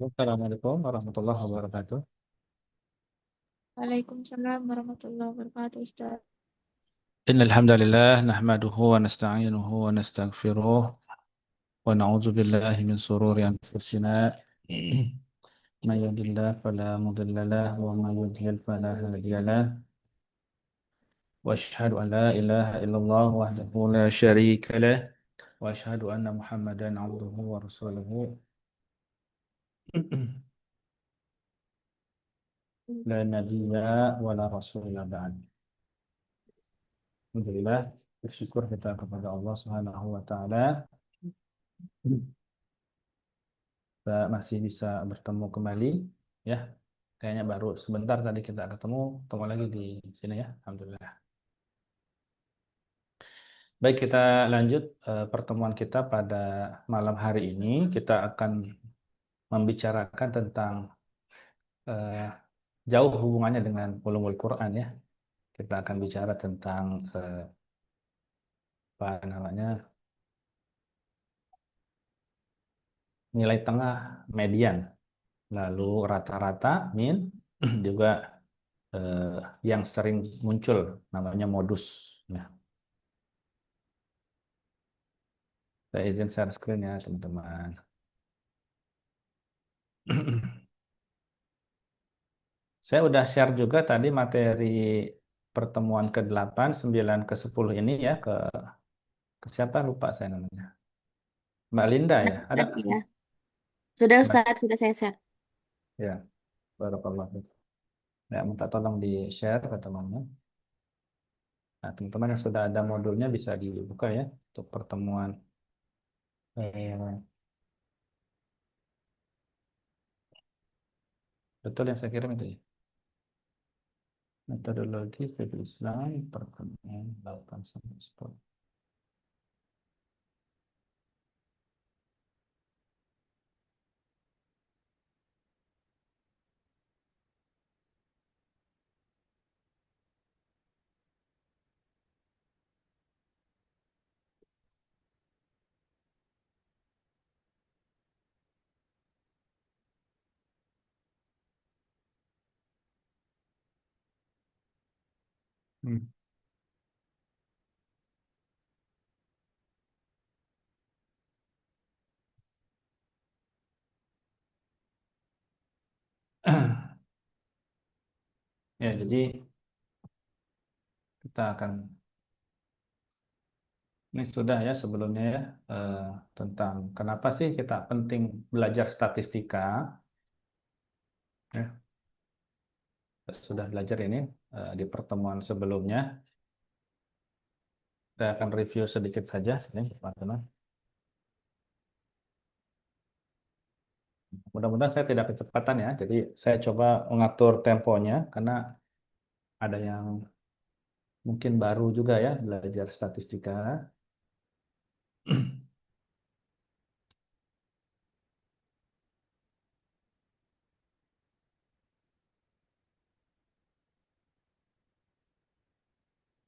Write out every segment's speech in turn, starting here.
Assalamualaikum warahmatullahi wabarakatuh. Waalaikumsalam warahmatullahi wabarakatuh, Ustaz. Innal hamdalillah nahmaduhu wa nasta'inuhu wa nastaghfiruh wa na'udzu billahi min shururi anfusina may yahdihillahu fala mudilla lahu wa may yudlil fala hadiya lahu wa asyhadu an la ilaha illallah wahdahu la syarika lahu wa asyhadu anna Muhammadan 'abduhu wa rasuluhu la nabiyya wa la rasula ba'd. Alhamdulillah, bersyukur kita kepada Allah Subhanahu wa taala. Kita masih bisa bertemu kembali ya. Kayaknya baru sebentar tadi kita ketemu lagi di sini ya. Alhamdulillah. Baik, kita lanjut pertemuan kita pada malam hari ini. Kita akan membicarakan tentang eh, jauh hubungannya dengan ulumul Quran ya. Kita akan bicara tentang apa namanya, nilai tengah, median, lalu rata-rata, min, juga eh, yang sering muncul namanya modus. Nah, saya izin share screen ya, teman-teman. Saya udah share juga tadi materi pertemuan ke-8, 9, ke-10 ini ya, ke siapa lupa saya namanya. Mbak Linda ya, ada? Ustaz, ya. Sudah Mbak, Ustaz, sudah saya share. ya, barakallahu. Ya, minta tolong di-share ke temannya. Nah, teman-teman yang sudah ada modulnya bisa dibuka ya, untuk pertemuan. Betul yang saya kirim itu ya. Metodologi studi Islam, pertemuan 8 sampai 10. Hmm. Ya, jadi kita akan ini sudah ya sebelumnya ya, eh, tentang kenapa sih kita penting belajar statistika ya. Kita sudah belajar ini di pertemuan sebelumnya. Saya akan review sedikit saja ini, teman-teman. Mudah-mudahan saya tidak kecepatan ya. Jadi saya coba mengatur temponya karena ada yang mungkin baru juga ya belajar statistika.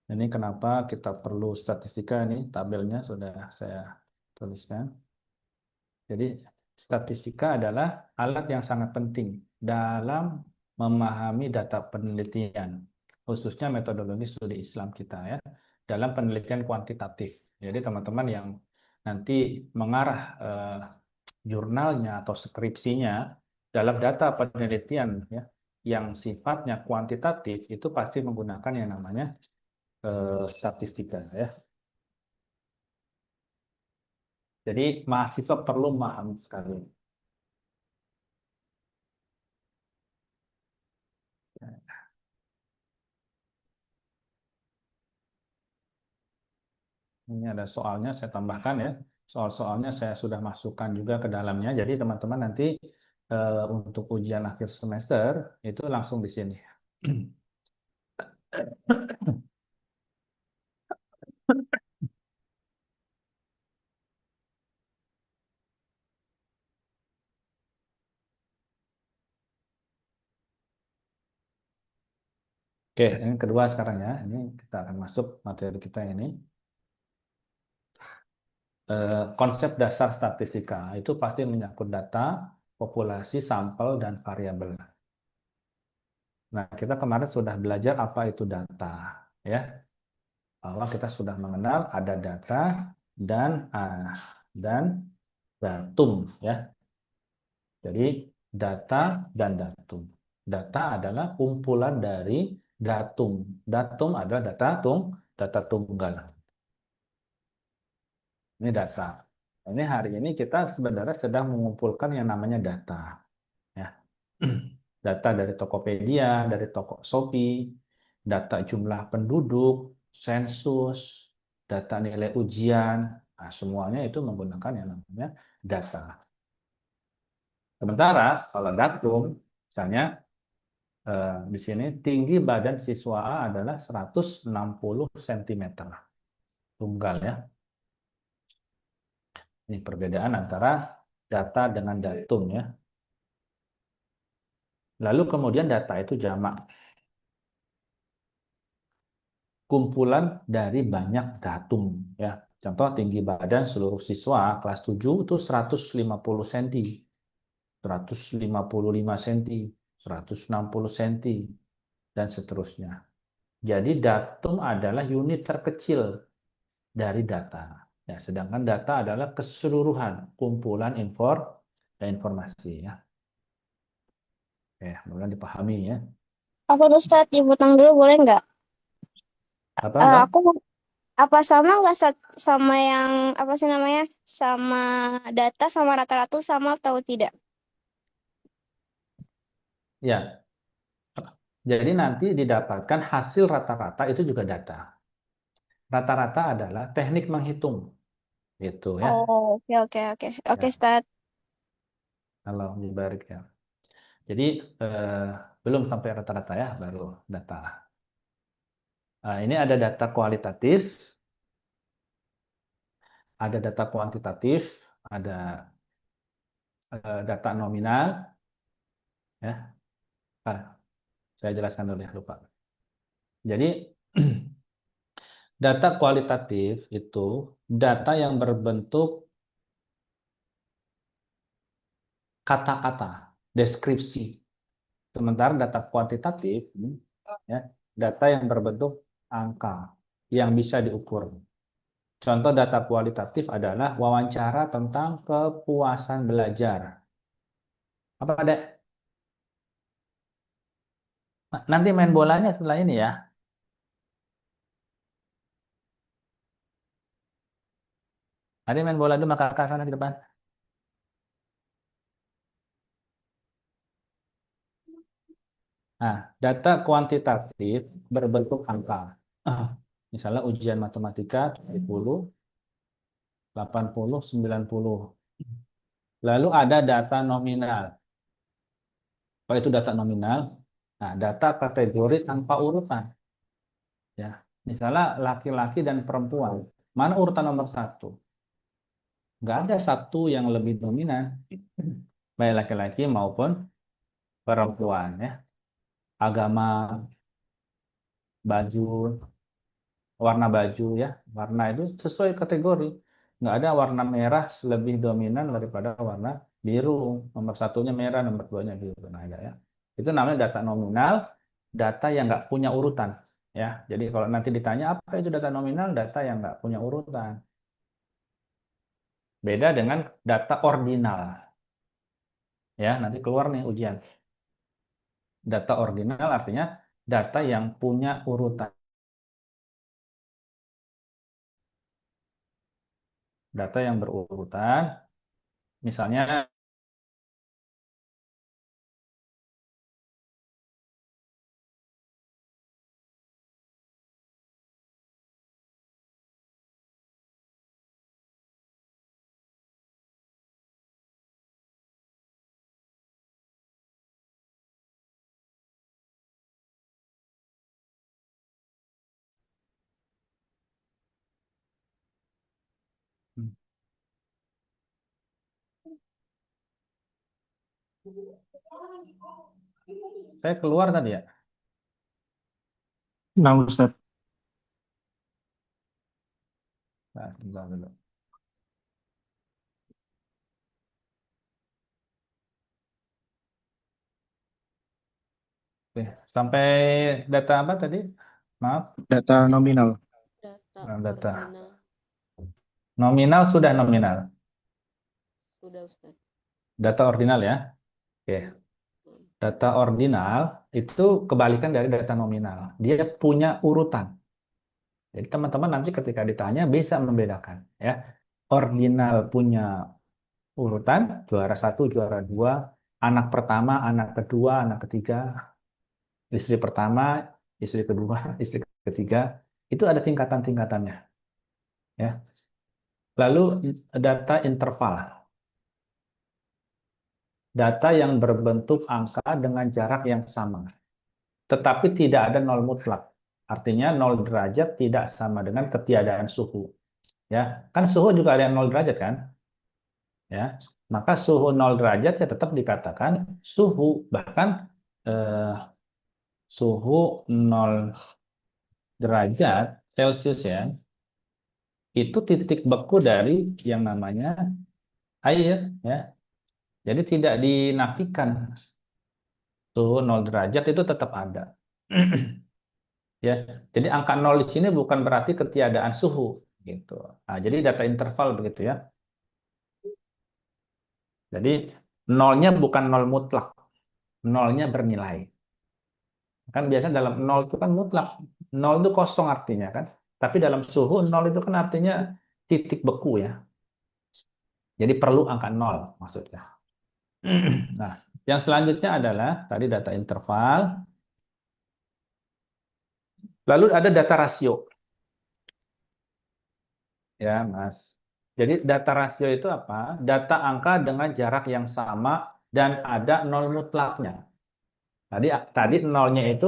Ini kenapa kita perlu statistika, ini tabelnya sudah saya tuliskan. Jadi statistika adalah alat yang sangat penting dalam memahami data penelitian, khususnya metodologi studi Islam kita ya, dalam penelitian kuantitatif. Jadi teman-teman yang nanti mengarah jurnalnya atau skripsinya dalam data penelitian ya, yang sifatnya kuantitatif itu pasti menggunakan yang namanya statistika ya. Jadi mahasiswa perlu memahami sekali. Ini ada soalnya saya tambahkan ya. Soal-soalnya saya sudah masukkan juga ke dalamnya. Jadi teman-teman nanti untuk ujian akhir semester itu langsung di sini. Oke, ini kedua sekarang ya. Ini kita akan masuk materi kita ini. Konsep dasar statistika itu pasti menyangkut data, populasi, sampel, dan variabel. Nah, kita kemarin sudah belajar apa itu data, ya. Bahwa kita sudah mengenal ada data dan datum, ya. Jadi data dan datum. Data adalah kumpulan dari datum. Datum adalah data tunggal. Ini data. Ini hari ini kita sebenarnya sedang mengumpulkan yang namanya data. Ya. Data dari Tokopedia, dari Shopee, data jumlah penduduk, sensus, data nilai ujian, nah, semuanya itu menggunakan yang namanya data. Sementara kalau datum, misalnya di sini tinggi badan siswa A adalah 160 cm tunggal ya. Ini perbedaan antara data dengan datum ya. Lalu kemudian data itu jamak. Kumpulan dari banyak datum ya. Contoh tinggi badan seluruh siswa kelas 7 itu 150 cm, 155 cm, 160 cm dan seterusnya. Jadi datum adalah unit terkecil dari data. Ya, sedangkan data adalah keseluruhan kumpulan informasi ya. Mudah dipahami ya. Apa Ustadz dipotong dulu boleh nggak? Apa, Mbak? Aku apa sama nggak sama yang apa sih namanya? Sama data sama rata-rata sama atau tidak? Ya, jadi nanti didapatkan hasil rata-rata itu juga data. Rata-rata adalah teknik menghitung, gitu ya. Oh, oke oke oke. Oke, Ya, Ustadz. kalau dibalik ya. Jadi belum sampai rata-rata ya, baru data. Ini ada data kualitatif, ada data kuantitatif, ada data nominal, ya. Saya jelaskan dulu ya, lupa. Jadi data kualitatif itu data yang berbentuk kata-kata, deskripsi. Sementara data kuantitatif, ya, data yang berbentuk angka yang bisa diukur. Contoh data kualitatif adalah wawancara tentang kepuasan belajar. Apa ada? Nanti main bolanya setelah ini ya. Ada yang main bola dulu maka kakak sana di depan. Nah, data kuantitatif berbentuk angka. Ah, Misalnya ujian matematika 70, 80, 90. Lalu ada data nominal. Apa itu data nominal? Nah, data kategori tanpa urutan. Ya, misalnya laki-laki dan perempuan. Mana urutan nomor satu? Nggak ada satu yang lebih dominan, baik laki-laki maupun perempuan. Ya, agama, baju, warna baju ya, warna itu sesuai kategori. Nggak ada warna merah lebih dominan daripada warna biru. Nomor satunya merah, nomor duanya biru. Nah, ada ya. Itu namanya data nominal, data yang nggak punya urutan. Ya, jadi kalau nanti ditanya apa itu data nominal, data yang nggak punya urutan. Beda dengan data ordinal. Ya, nanti keluar nih ujian. Data ordinal artinya data yang punya urutan. Data yang berurutan, misalnya saya keluar tadi ya. Nah, Ustadz. Nah, sebentar dulu. Oke. Sampai data apa tadi? Maaf, Data nominal. Data data ordinal. nominal sudah nominal. Sudah, Ustaz. Data ordinal ya. Oke. Data ordinal itu kebalikan dari data nominal. Dia punya urutan. Jadi teman-teman nanti ketika ditanya bisa membedakan ya. Ordinal punya urutan juara satu, juara dua, anak pertama, anak kedua, anak ketiga, istri pertama, istri kedua, istri ketiga. Itu ada tingkatan-tingkatannya ya. Lalu data interval. Data yang berbentuk angka dengan jarak yang sama. Tetapi tidak ada nol mutlak. Artinya 0 derajat tidak sama dengan ketiadaan suhu. Ya, kan suhu juga ada yang 0 derajat kan? Ya, maka suhu 0 derajat ya tetap dikatakan suhu. Bahkan eh, suhu 0 derajat Celcius ya, itu titik beku dari yang namanya air ya. Jadi tidak dinafikan. Suhu 0 derajat itu tetap ada. Ya, jadi angka 0 di sini bukan berarti ketiadaan suhu gitu. Nah, jadi data interval begitu ya. Jadi nolnya bukan nol mutlak, nolnya bernilai. Kan biasanya dalam nol itu kan mutlak, nol itu kosong artinya kan. Tapi dalam suhu nol itu kan artinya titik beku ya. Jadi perlu angka nol maksudnya. Nah, yang selanjutnya adalah tadi data interval. Lalu ada data rasio ya, Mas. Jadi data rasio itu apa? Data angka dengan jarak yang sama dan ada nol mutlaknya. Tadi nolnya itu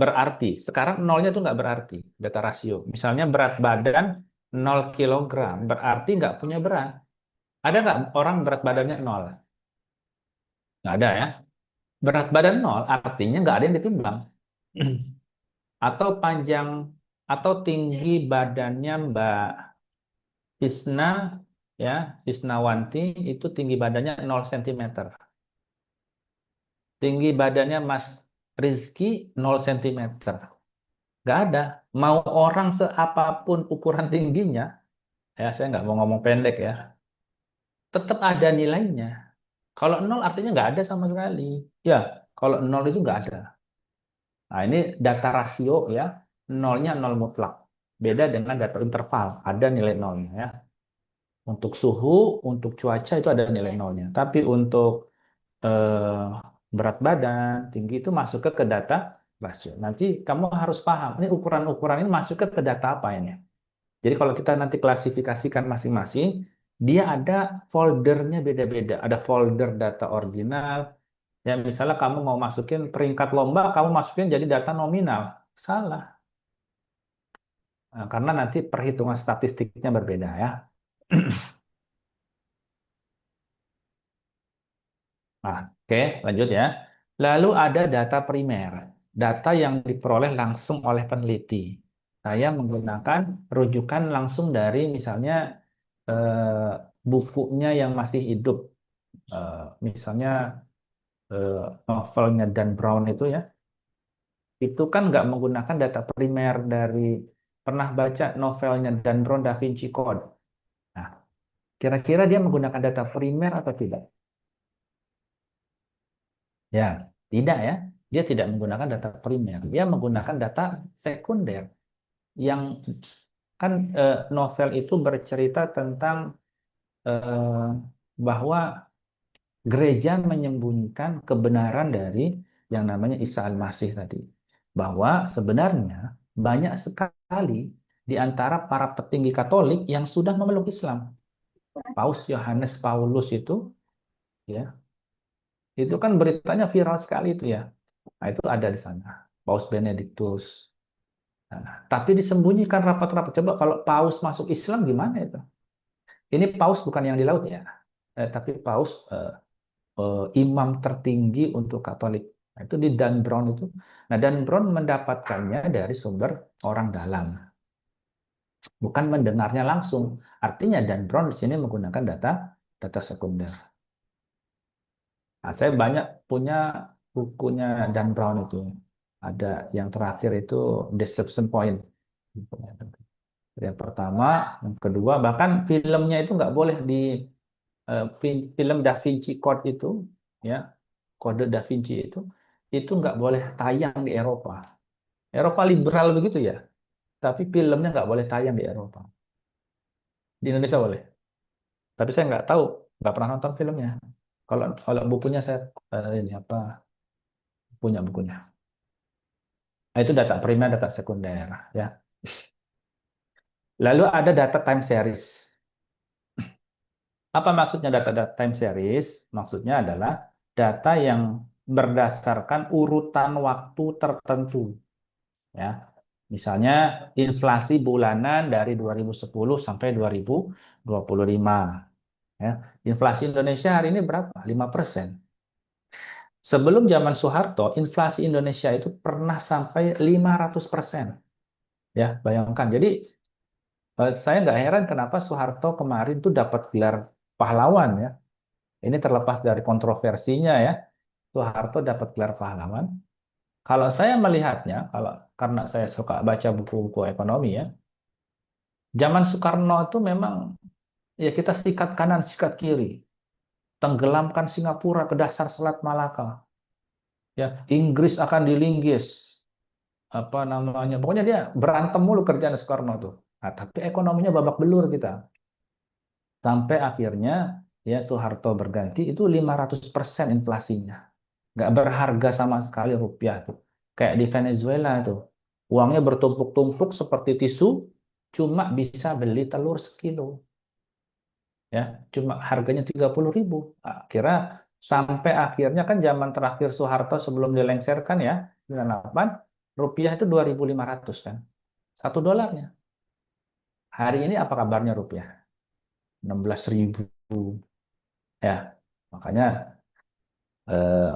berarti. Sekarang nolnya itu nggak berarti. Data rasio. Misalnya berat badan 0 kilogram. Berarti nggak punya berat. Ada nggak orang berat badannya 0? Nggak ada ya. Berat badan 0 artinya nggak ada yang ditimbang. Atau panjang atau tinggi badannya Mbak Tisna ya, Tisnawanti itu tinggi badannya 0 cm. Tinggi badannya Mas Rizky 0 cm. Nggak ada. Mau orang seapapun ukuran tingginya, ya saya nggak mau ngomong pendek ya, tetap ada nilainya. Kalau nol artinya nggak ada sama sekali. Ya, kalau nol itu nggak ada. Nah, ini data rasio ya, nolnya nol mutlak. Beda dengan data interval, ada nilai nolnya ya. Untuk suhu, untuk cuaca itu ada nilai nolnya. Tapi untuk eh, berat badan, tinggi itu masuk ke data rasio. Nanti kamu harus paham, ini ukuran-ukuran ini masuk ke data apa ini. Jadi kalau kita nanti klasifikasikan masing-masing, dia ada foldernya beda-beda. Ada folder data ordinal. Ya misalnya kamu mau masukin peringkat lomba, kamu masukin jadi data nominal. Salah. Nah, karena nanti perhitungan statistiknya berbeda ya. Nah, oke, lanjut ya. Lalu ada data primer. Data yang diperoleh langsung oleh peneliti. Saya menggunakan rujukan langsung dari misalnya bukunya yang masih hidup. Misalnya eh, novelnya Dan Brown itu ya, itu kan nggak menggunakan data primer dari pernah baca novelnya Dan Brown Da Vinci Code. Nah, kira-kira dia menggunakan data primer atau tidak? Ya, tidak ya. Dia tidak menggunakan data primer. Dia menggunakan data sekunder yang kan novel itu bercerita tentang eh, bahwa gereja menyembunyikan kebenaran dari yang namanya Isa Al-Masih tadi. Bahwa sebenarnya banyak sekali di antara para petinggi Katolik yang sudah memeluk Islam. Paus Yohanes Paulus ya, itu kan beritanya viral sekali itu ya. Nah, itu ada di sana. Paus Benediktus. Nah, tapi disembunyikan rapat-rapat. Coba kalau Paus masuk Islam gimana itu? Ini Paus bukan yang di laut ya. Tapi Paus imam tertinggi untuk Katolik. Nah, itu di Dan Brown itu. Nah, Dan Brown mendapatkannya dari sumber orang dalam, bukan mendengarnya langsung. Artinya Dan Brown di sini menggunakan data data sekunder. Nah, saya banyak punya bukunya Dan Brown itu. Ada yang terakhir itu Deception Point. Yang pertama, yang kedua, bahkan filmnya itu nggak boleh di film Da Vinci Code itu, ya, kode Da Vinci itu nggak boleh tayang di Eropa. Eropa liberal begitu ya, tapi filmnya nggak boleh tayang di Eropa. Di Indonesia boleh, tapi saya nggak tahu, nggak pernah nonton filmnya. Kalau kalau bukunya saya ini apa punya bukunya. Nah, itu data primer, data sekunder, ya. Lalu ada data time series. Apa maksudnya data time series? Maksudnya adalah data yang berdasarkan urutan waktu tertentu, ya. Misalnya inflasi bulanan dari 2010 sampai 2025, ya. Inflasi Indonesia hari ini berapa? 5%. Sebelum zaman Soeharto, inflasi Indonesia itu pernah sampai 500%. Ya, bayangkan. Jadi saya nggak heran kenapa Soeharto kemarin tuh dapat gelar pahlawan, ya. Ini terlepas dari kontroversinya, ya. Soeharto dapat gelar pahlawan. Kalau saya melihatnya, karena saya suka baca buku-buku ekonomi, ya. Zaman Soekarno itu memang, ya, kita sikat kanan, sikat kiri, tenggelamkan Singapura ke dasar Selat Malaka, ya. Inggris akan dilinggis, apa namanya? Pokoknya dia berantem mulu kerjaan Soekarno tuh. Nah, tapi ekonominya babak belur kita. Sampai akhirnya, ya, Soeharto berganti itu 500% inflasinya. Nggak berharga sama sekali rupiah tuh. Kayak di Venezuela tuh. Uangnya bertumpuk-tumpuk seperti tisu, cuma bisa beli telur sekilo. Ya, cuma harganya 30.000. Kira sampai akhirnya kan zaman terakhir Soeharto sebelum dilengsarkan, ya, 98, rupiah itu 2.500 kan. $1. Hari ini apa kabarnya rupiah? 16.000. Ya, makanya eh,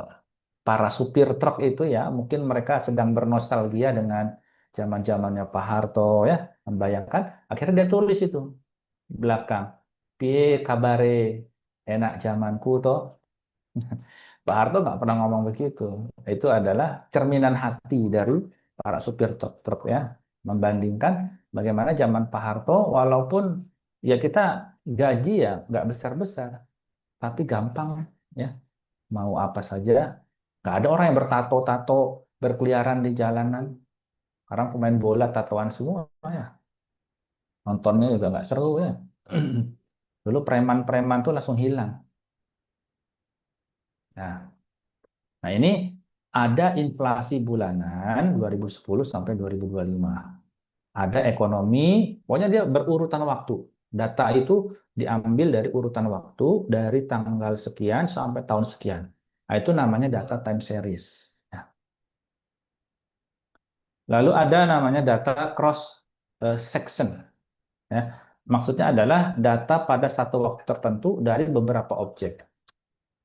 para supir truk itu, ya, mungkin mereka sedang bernostalgia dengan zaman-zamannya Pak Harto, ya, membayangkan. Akhirnya dia tulis itu belakang, piye kabare, enak zamanku toh. Pak Harto nggak pernah ngomong begitu. Itu adalah cerminan hati dari para supir truk, ya, membandingkan bagaimana zaman Pak Harto, walaupun, ya, kita gaji, ya, nggak besar-besar, tapi gampang, ya, mau apa saja. Nggak ada orang yang bertato-tato berkeliaran di jalanan. Sekarang pemain bola tatoan semua, ya. Nontonnya juga nggak seru, ya. Dulu preman-preman tuh langsung hilang. Nah, ini ada inflasi bulanan 2010 sampai 2025. Ada ekonomi, pokoknya dia berurutan waktu. Data itu diambil dari urutan waktu dari tanggal sekian sampai tahun sekian. Nah, itu namanya data time series. Ya. Lalu ada namanya data cross section. Ya. Maksudnya adalah data pada satu waktu tertentu dari beberapa objek.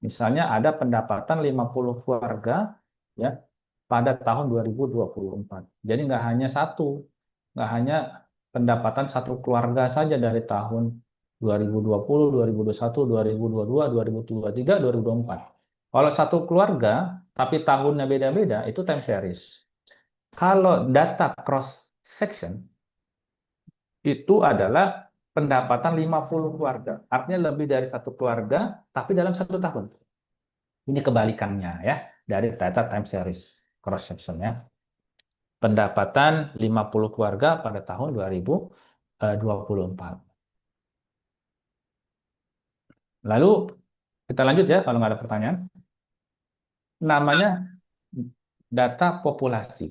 Misalnya ada pendapatan 50 keluarga, ya, pada tahun 2024. Jadi nggak hanya satu, nggak hanya pendapatan satu keluarga saja dari tahun 2020, 2021, 2022, 2023, 2024. Kalau satu keluarga, tapi tahunnya beda-beda, itu time series. Kalau data cross section, itu adalah pendapatan 50 keluarga. Artinya lebih dari satu keluarga, tapi dalam satu tahun. Ini kebalikannya, ya, dari data time series cross section, ya. Pendapatan 50 keluarga pada tahun 2024. Lalu kita lanjut, ya, kalau nggak ada pertanyaan. Namanya data populasi,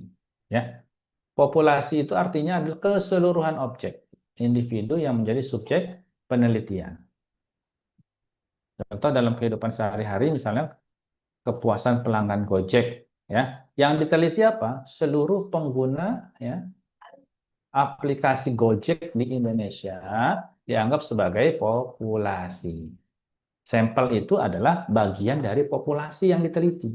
ya. Populasi itu artinya adalah keseluruhan objek, individu yang menjadi subjek penelitian. Contoh dalam kehidupan sehari-hari, misalnya kepuasan pelanggan Gojek, ya. Yang diteliti apa? Seluruh pengguna, ya, aplikasi Gojek di Indonesia dianggap sebagai populasi. Sampel itu adalah bagian dari populasi yang diteliti.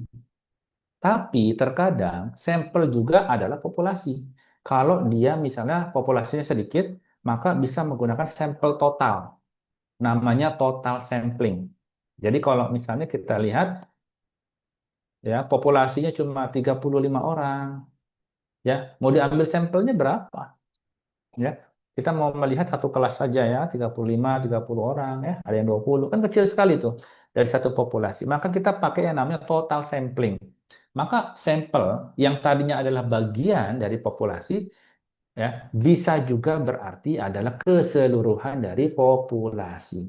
Tapi terkadang sampel juga adalah populasi. Kalau dia misalnya populasinya sedikit, maka bisa menggunakan sampel total. Namanya total sampling. Jadi kalau misalnya kita lihat ya populasinya cuma 35 orang, ya mau diambil sampelnya berapa? Ya, kita mau melihat satu kelas saja ya, 35, 30 orang ya, ada yang 20, kan kecil sekali tuh dari satu populasi. Maka kita pakai yang namanya total sampling. Maka sampel yang tadinya adalah bagian dari populasi ya, bisa juga berarti adalah keseluruhan dari populasi.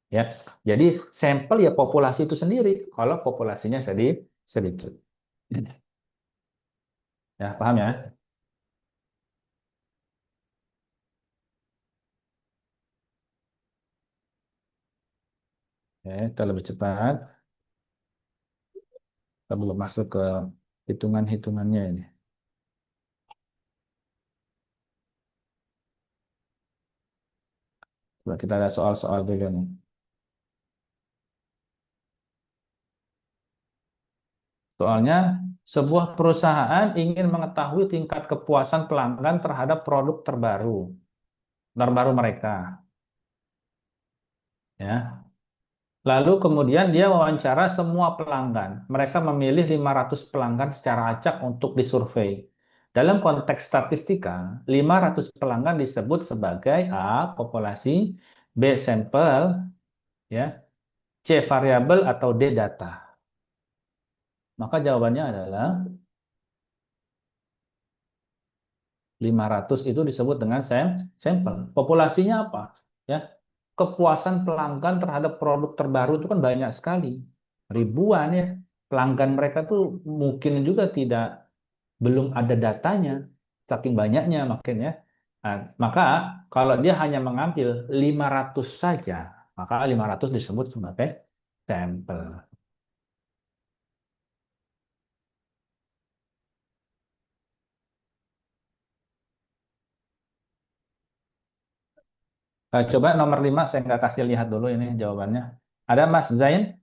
Ya, jadi sampel ya populasi itu sendiri kalau populasinya sedikit. Ya, paham ya? Oke, kita lebih cepat. Kita belum masuk ke hitungan-hitungannya ini. Coba kita ada soal-soal dulu nih. Soalnya, sebuah perusahaan ingin mengetahui tingkat kepuasan pelanggan terhadap produk terbaru mereka. Ya. Lalu kemudian dia wawancara semua pelanggan. Mereka memilih 500 pelanggan secara acak untuk disurvei. Dalam konteks statistika, 500 pelanggan disebut sebagai A. Populasi, B. Sampel, ya, C. Variabel, atau D. Data. Maka jawabannya adalah 500 itu disebut dengan sampel. Populasinya apa? Ya, kepuasan pelanggan terhadap produk terbaru itu kan banyak sekali. Ribuan ya. Pelanggan mereka tuh mungkin juga belum ada datanya. Saking banyaknya makanya. Nah, maka kalau dia hanya mengambil 500 saja, maka 500 disebut sebagai sampel. Coba nomor 5 saya nggak kasih lihat dulu ini jawabannya. Ada Mas Zain?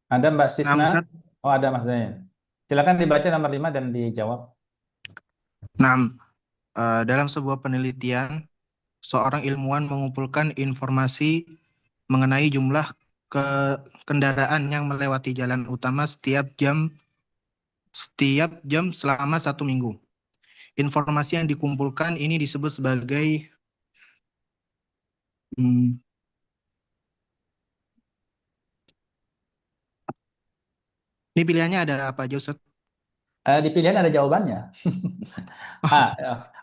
Ada Mbak Nah, Sisna? Ustaz. Oh, ada Mas Zain. Silakan dibaca nomor 5 dan dijawab. Nah, dalam sebuah penelitian, seorang ilmuwan mengumpulkan informasi mengenai jumlah ke kendaraan yang melewati jalan utama setiap jam selama 1 minggu. Informasi yang dikumpulkan ini disebut sebagai hmm, ini pilihannya ada apa aja, Ustaz? Di pilihan ada jawabannya.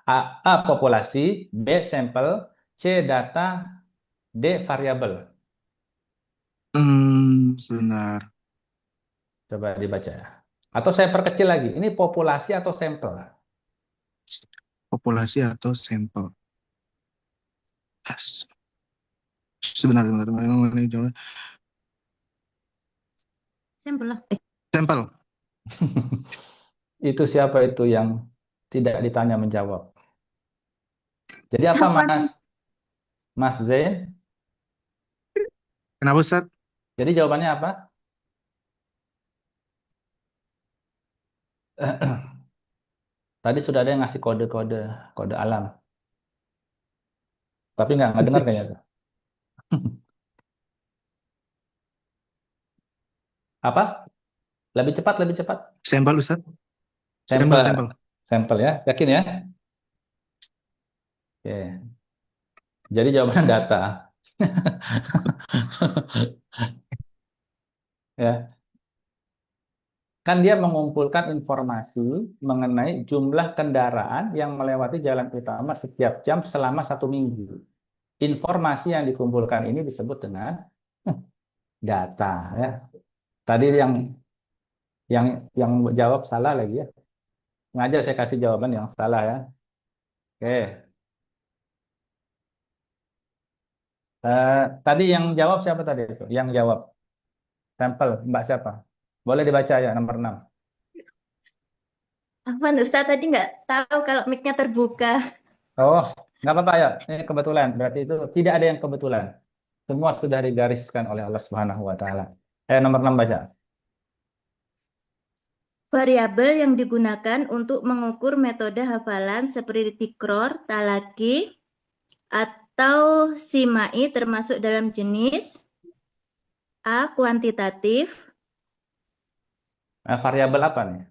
A, A populasi, B sampel, C data, D variabel. Sebentar. Coba dibaca. Atau saya perkecil lagi. Ini populasi atau sampel? Populasi atau sampel? As- sebentar. Memang ini jawaban. Sampel lah. Sampel. Itu siapa itu yang tidak ditanya menjawab? Jadi apa Apa Mas? nih? Mas Zain? Kenapa, Ustaz? Jadi jawabannya apa? Tadi sudah ada yang ngasih kode alam. Tapi nggak dengar kayaknya tuh. Apa? Lebih cepat, lebih cepat. Sampel, Ustaz. Sampel, Sampel. sampel ya. Yakin ya? Oke. Jadi jawabannya data. Ya, kan dia mengumpulkan informasi mengenai jumlah kendaraan yang melewati jalan utama setiap jam selama 1 minggu. Informasi yang dikumpulkan ini disebut dengan data ya. Tadi yang yang jawab salah lagi ya. Sengaja saya kasih jawaban yang salah ya. Oke. Tadi yang jawab siapa tadi itu? Yang jawab sampel Mbak siapa? Boleh dibaca ya nomor 6. Apa Ustaz tadi nggak tahu kalau mic-nya terbuka. Oh, nggak apa-apa ya. Ini kebetulan. Berarti itu tidak ada yang kebetulan. Semua sudah digariskan oleh Allah Subhanahu wa taala. Nomor 6 baca. Variabel yang digunakan untuk mengukur metode hafalan seperti tikror, talaki, Atau si MAI termasuk dalam jenis A. Kuantitatif, Variabel apa nih?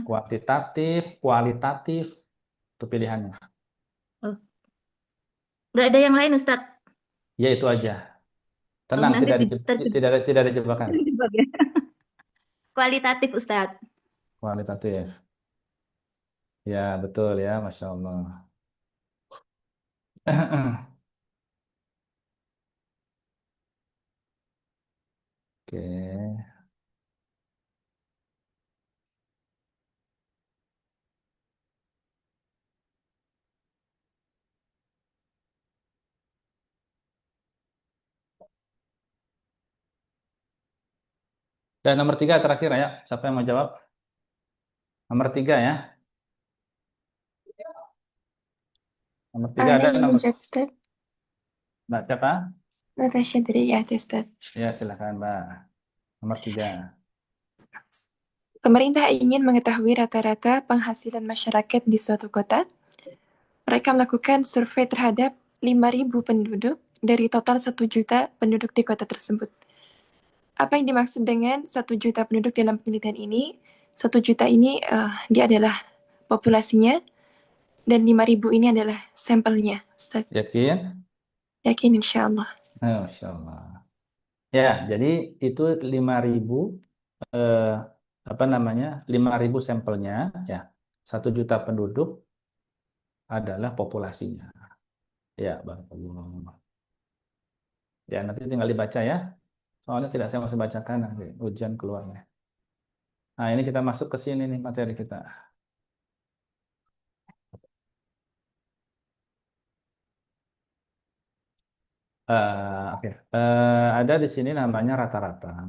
Kuantitatif, kualitatif, itu pilihannya. nggak ada yang lain Ustadz. Ya itu aja. Oh, Tenang, nanti tidak ada jebakan. terjebak ya. Kualitatif Ustadz. Kualitatif. Ya, betul ya, Masya Allah. Oke. Dan nomor 3 terakhir ya. Siapa yang mau jawab? Nomor 3 ya. Nomor 3 ada Ana ingin nomor. menjawab, Ustaz. Mbak siapa? Natasha dari IAT, Ustaz. Ya, silakan Mbak. Nomor 3. Pemerintah ingin mengetahui rata-rata penghasilan masyarakat di suatu kota. Mereka melakukan survei terhadap 5.000 penduduk dari total 1 juta penduduk di kota tersebut. Apa yang dimaksud dengan 1 juta penduduk dalam penelitian ini? 1 juta ini dia adalah populasinya dan 5.000 ini adalah sampelnya, Ustaz. Yakin? Yakin insya Allah. Masya Allah. Ya, jadi itu 5.000 eh, apa namanya? 5.000 sampelnya ya. 1 juta penduduk adalah populasinya. Ya, barakallah. Ya, nanti tinggal dibaca ya. Soalnya tidak saya masih bacakan nanti ujian keluarnya. Nah, ini kita masuk ke sini nih materi kita. Oke. Ada di sini namanya rata-rata.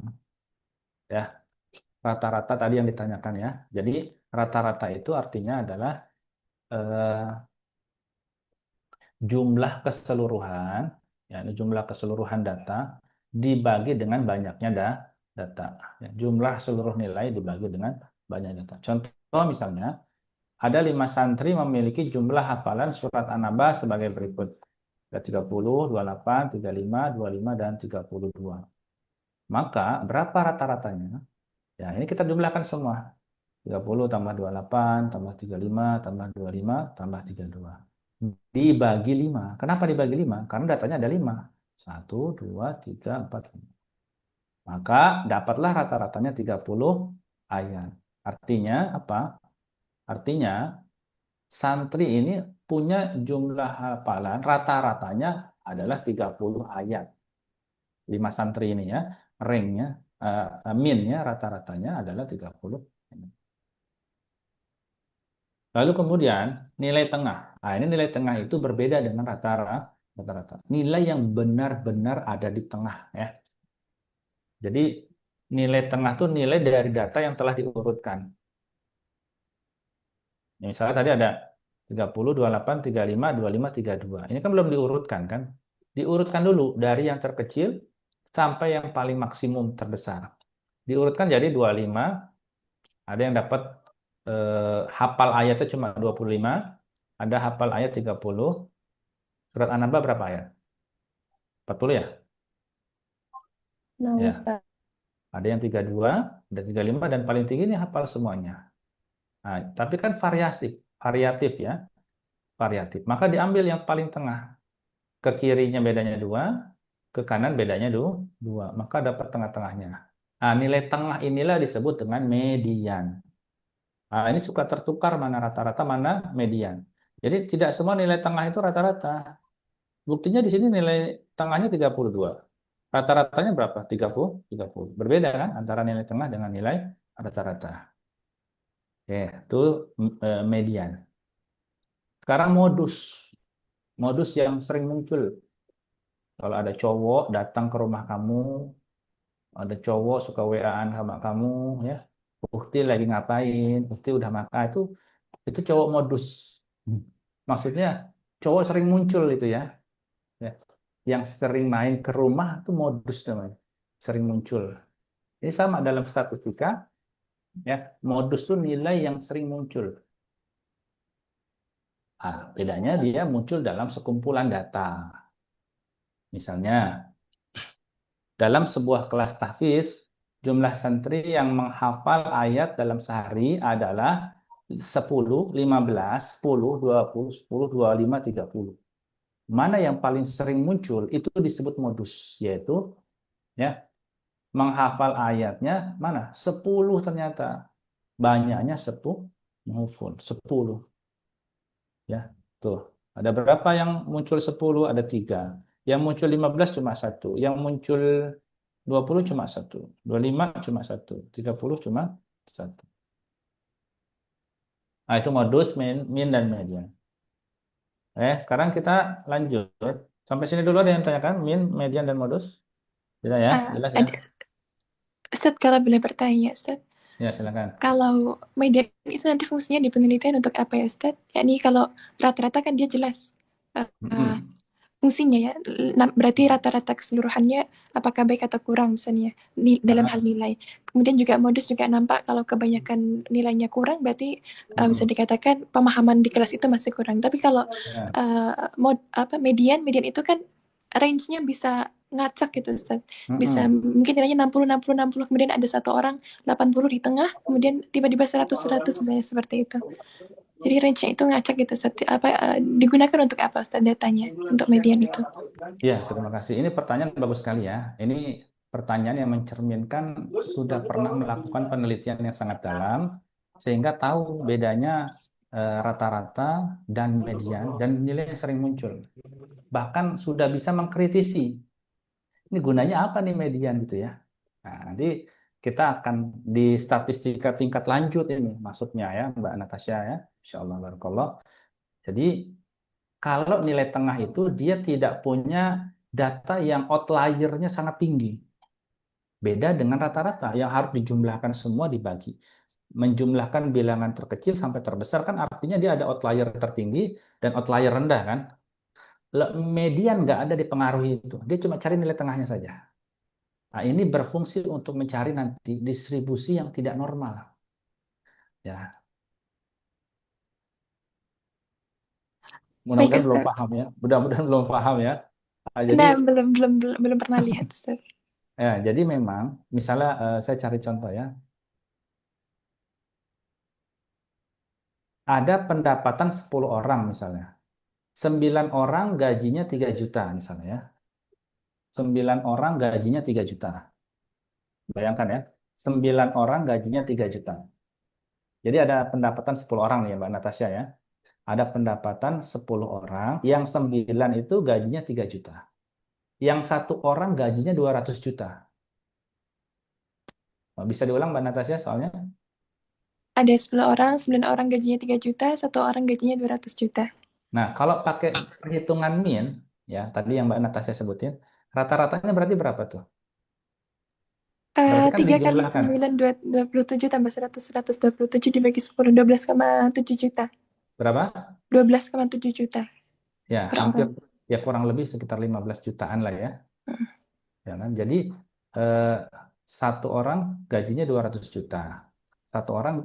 Ya, rata-rata tadi yang ditanyakan ya. Jadi rata-rata itu artinya adalah eh, jumlah keseluruhan, ya, ini jumlah keseluruhan data dibagi dengan banyaknya data. Ya, jumlah seluruh nilai dibagi dengan banyak data. Contoh misalnya, ada 5 santri memiliki jumlah hafalan surat An-Naba sebagai berikut. Ada 30, 28, 35, 25, dan 32. Maka berapa rata-ratanya? Ya, ini kita jumlahkan semua. 30 tambah 28, tambah 35, tambah 25, tambah 32. Dibagi 5. Kenapa dibagi 5? Karena datanya ada 5. 1, 2, 3, 4, 5. Maka dapatlah rata-ratanya 30 ayat. Artinya apa? Artinya santri ini punya jumlah hafalan rata-ratanya adalah 30 ayat. 5 santri ini ya, ranknya, minnya rata-ratanya adalah 30. Lalu kemudian nilai tengah. Nah, ini nilai tengah itu berbeda dengan rata-rata. Nilai yang benar-benar ada di tengah ya. Jadi nilai tengah itu nilai dari data yang telah diurutkan. Misalnya tadi ada 30, 28, 35, 25, 32. Ini kan belum diurutkan kan? Diurutkan dulu dari yang terkecil sampai yang paling maksimum terbesar. Diurutkan jadi 25, ada yang dapat hafal ayatnya cuma 25, ada hafal ayat 30. Surat An-Naba berapa ayat? 40 ya? Nah, Ya. Ustaz. Ada yang 32, ada 35, dan paling tinggi ini hafal semuanya. Nah, tapi kan variatif ya. Variatif. Maka diambil yang paling tengah. Ke kirinya bedanya 2, ke kanan bedanya 2. Maka dapat tengah-tengahnya. Nah, nilai tengah inilah disebut dengan median. Nah, ini suka tertukar mana rata-rata, mana median. Jadi tidak semua nilai tengah itu rata-rata. Buktinya di sini nilai tengahnya 32. Rata-ratanya berapa? 30, 30. Berbeda kan antara nilai tengah dengan nilai rata-rata. Oke, itu median. Sekarang modus. Modus yang sering muncul. Kalau ada cowok datang ke rumah kamu, ada cowok suka WA-an sama kamu, ya. Ukti lagi ngapain? Ukti udah makan, itu cowok modus. Maksudnya cowok sering muncul itu ya. Ya. Yang sering main ke rumah itu modus namanya. Sering muncul. Ini sama dalam statistika, ya. Modus itu nilai yang sering muncul. Bedanya dia muncul dalam sekumpulan data. Misalnya, dalam sebuah kelas tahfiz, jumlah santri yang menghafal ayat dalam sehari adalah 10, 15, 10, 20, 10, 25, 30. Mana yang paling sering muncul itu disebut modus, yaitu ya menghafal ayatnya mana 10 ternyata. Banyaknya 10 menghafal 10. Ya, tuh. Ada berapa yang muncul 10? Ada 3. Yang muncul 15 cuma 1. Yang muncul 20 cuma 1. 25 cuma 1. 30 cuma 1. Nah, itu modus, min dan median. Sekarang kita lanjut. Sampai sini dulu ada yang tanyakan, min, median, dan modus? Tidak ya? Jelas ya? Ustadz, kalau boleh bertanya, Ustadz, Ya, silakan. kalau median itu nanti fungsinya di penelitian untuk apa ya, Ustadz? Yakni kalau rata-rata kan dia jelas fungsinya ya, berarti rata-rata keseluruhannya apakah baik atau kurang misalnya dalam hal nilai. Kemudian juga modus juga nampak kalau kebanyakan nilainya kurang berarti bisa dikatakan pemahaman di kelas itu masih kurang. Tapi kalau median itu kan range-nya bisa ngacak gitu, Ustaz. Bisa mungkin nilainya 60 60 60 kemudian ada satu orang 80 di tengah, kemudian tiba-tiba 100 100 misalnya seperti itu. Jadi range-nya itu ngacak gitu, Ustaz. Digunakan untuk apa, Ustaz, datanya untuk median itu? Ya, terima kasih. Ini pertanyaan bagus sekali ya. Ini pertanyaan yang mencerminkan sudah pernah melakukan penelitian yang sangat dalam sehingga tahu bedanya rata-rata dan median dan nilai yang sering muncul. Bahkan sudah bisa mengkritisi. Ini gunanya apa nih median gitu ya. Nah, nanti kita akan di statistika tingkat lanjut ini maksudnya ya Mbak Natasha ya. Insyaallah barakallah. Jadi kalau nilai tengah itu dia tidak punya data yang outlier-nya sangat tinggi. Beda dengan rata-rata yang harus dijumlahkan semua dibagi. Menjumlahkan bilangan terkecil sampai terbesar kan artinya dia ada outlier tertinggi dan outlier rendah kan. Median nggak ada dipengaruhi itu. Dia cuma cari nilai tengahnya saja. Nah, ini berfungsi untuk mencari nanti distribusi yang tidak normal. Ya. Mudah-mudahan belum paham ya. Mudah-mudahan belum paham ya. Nah, jadi, belum pernah lihat, Ustaz. Ya, jadi memang misalnya saya cari contoh ya. Ada pendapatan 10 orang misalnya. 9 orang gajinya 3 juta misalnya ya. 9 orang gajinya 3 juta. Bayangkan ya. 9 orang gajinya 3 juta. Jadi ada pendapatan 10 orang nih ya Mbak Natasha ya. Ada pendapatan 10 orang, yang 9 itu gajinya 3 juta. Yang 1 orang gajinya 200 juta. Bisa diulang Mbak Natasha soalnya? Ada 10 orang, 9 orang gajinya 3 juta, 1 orang gajinya 200 juta. Nah, kalau pakai perhitungan min, ya tadi yang Mbak Natasha sebutin, rata-ratanya berarti berapa tuh? Berarti kan 3 kali dijumlahkan. 9, 27 tambah 100, 127 dibagi 10, 12,7 juta. Berapa? 12,7 juta. Ya, hampir ya kurang lebih sekitar 15 jutaan lah ya. Ya kan? Jadi 1 orang gajinya 200 juta. 1 orang